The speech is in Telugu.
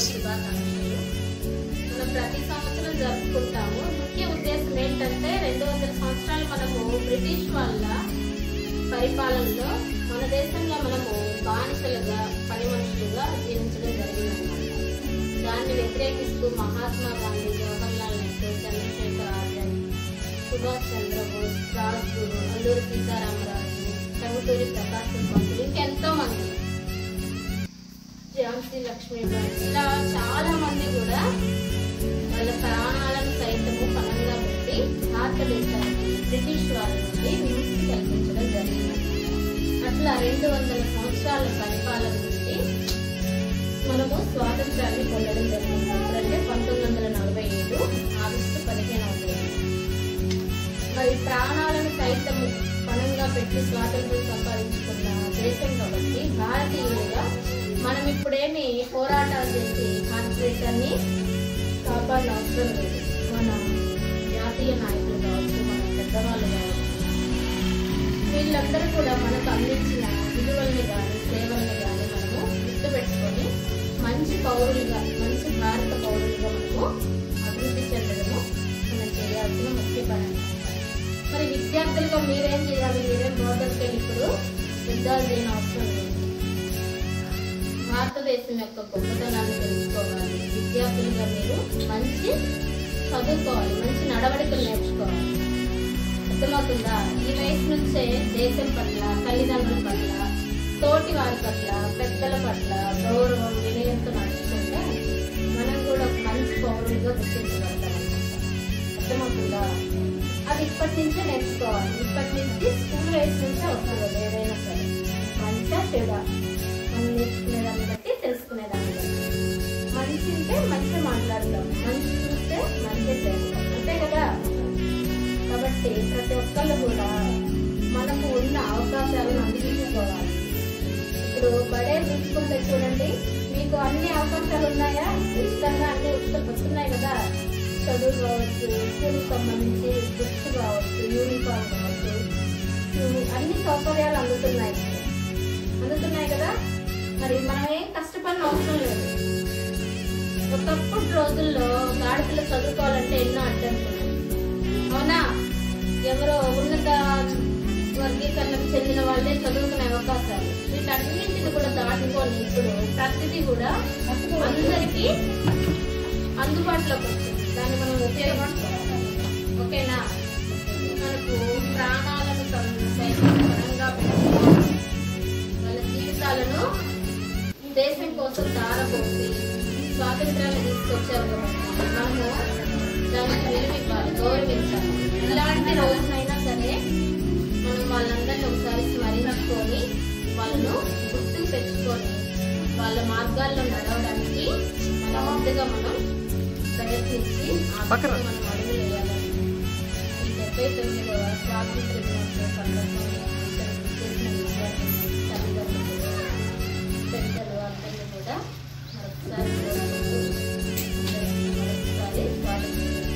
శుభాకాంక్షలు. మనం ప్రతి సంవత్సరం జరుపుకుంటాము. ముఖ్య ఉద్దేశం ఏంటంటే 200 సంవత్సరాలు మనము బ్రిటిష్ వాళ్ళ పరిపాలనలో మన దేశంలో మనము బానిసలుగా పని మనుషులుగా జీవించడం జరిగిందన్నమాట. దాన్ని వ్యతిరేకిస్తూ మహాత్మా గాంధీ, జవహర్లాల్ నెహ్రూ, చంద్రశేఖర్ ఆజాద్, సుభాష్ చంద్రబోస్, రాజ్గురు, అల్లూరి సీతారామరాజు, టంగుటూరి ప్రకాశం పంతులు, ఇంకెంతో మంది, ఝాన్సీ లక్ష్మీబాయి, ఇలా చాలా మంది కూడా వాళ్ళ ప్రాణాలను సైతము పణంగా పెట్టి భారతదేశానికి బ్రిటిష్ వాళ్ళ నుండి విముక్తి కల్పించడం జరిగింది. అట్లా 200 సంవత్సరాల పరిపాలన నుండి మనము స్వాతంత్రాన్ని పొందడం జరిగింది. అంటే 1947 ఆగస్టు 15వ తేదీ. మరి ప్రాణాలను సైతము పణంగా పెట్టి స్వాతంత్రం సంపాదించుకున్న దేశం కాబట్టి భారతీయులుగా మనం ఇప్పుడేమి పోరాటాలు చేసి భారతదేశాన్ని కాపాడిన అవసరం లేదు. మన జాతీయ నాయకులు కావచ్చు, మన పెద్దవాళ్ళు కావచ్చు, వీళ్ళందరూ కూడా మనకు అందించిన విలువల్ని కానీ సేవల్ని కానీ మనము గుర్తుపెట్టుకొని మంచి పౌరులుగా, మంచి భారత పౌరులుగా మనము అభివృద్ధి చెందడము మనం చేయాల్సిన ముఖ్య పని. మరి విద్యార్థులుగా మీరేం చేయాలి? మీరేం బోధనకి ఇప్పుడు యుద్ధాలు చేయని అవసరం లేదు. భారతదేశం యొక్క గొప్పతనాన్ని తెలుసుకోవాలి. విద్యార్థులుగా మీరు మంచి చదువుకోవాలి, మంచి నడవడికలు నేర్చుకోవాలి. అర్థమవుతుందా? ఈ వయసు నుంచే దేశం పట్ల, తల్లిదండ్రుల పట్ల, తోటి వారి పట్ల, పెద్దల పట్ల గౌరవం, వినయంతో నడుచుకుంటే మనం కూడా మంచి పౌరులుగా గుర్తించగలుగుతాం. అర్థమవుతుందా? అది ఇప్పటి నుంచే నేర్చుకోవాలి. ఇప్పటి నుంచి స్కూల్ వయసు నుంచే వస్తుంది. ఏదైనా సరే మంచిగా చెడా మనం నేర్చుకునేదాన్ని బట్టి, తెలుసుకునేదాన్ని బట్టి. మంచి ఉంటే మంచిగా మాట్లాడతాం, మంచి చూస్తే మంచిగా చేస్తాం, అంతే కదా. కాబట్టి ప్రతి ఒక్కళ్ళు కూడా మనకు ఉన్న అవకాశాలను అందించుకోవాలి. ఇప్పుడు బడే తీసుకుంటే చూడండి, మీకు అన్ని అవకాశాలు ఉన్నాయా? ఉచితంగా అన్ని వస్తున్నాయి కదా. చదువు కావచ్చు, స్కూల్కి సంబంధించి బుక్స్ కావచ్చు, యూనిఫామ్ కావచ్చు, అన్ని సౌకర్యాలు అందుతున్నాయి కదా. మరి మనం ఏం కష్టపడిన అవసరం లేదు. ఒకప్పుడు రోజుల్లో ఆడపిల్ల చదువుకోవాలంటే ఎన్నో అడ్డంకులు, అవునా? ఎవరో ఉన్నత వర్గీకరణకు చెందిన వాళ్ళే చదువుకునే అవకాశాలు, వీటన్నింటిని కూడా దాటుకొని ఇప్పుడు ప్రతిదీ కూడా అందరికీ అందుబాటులోకి వచ్చింది. దాన్ని మనం ఉపయోగించుకోవాలి. ఓకేనా? మనకు ప్రాణాలను పరంగా వాళ్ళ జీవితాలను దేశం కోసం దారపోసి స్వాతంత్రాన్ని తీసుకొచ్చారు కాబట్టి మనము దానికి విలువివ్వాలి, గౌరవించాలి. ఇలాంటి రోజునైనా సరే మనం వాళ్ళందరినీ ఒకసారి స్మరించుకొని వాళ్ళను గుర్తుకు తెచ్చుకొని వాళ్ళ మార్గాల్లో నడవడానికి మన ముందుగా మనం ప్రయత్నించి మనం అడుగు వేయాలని ఈ 79వ స్వాతంత్ర దినోత్సవ సందర్భంగా చేసిన తల్లిదండ్రులు, పెద్దలు అందరినీ కూడా మరొకసారి స్వాతంత్ర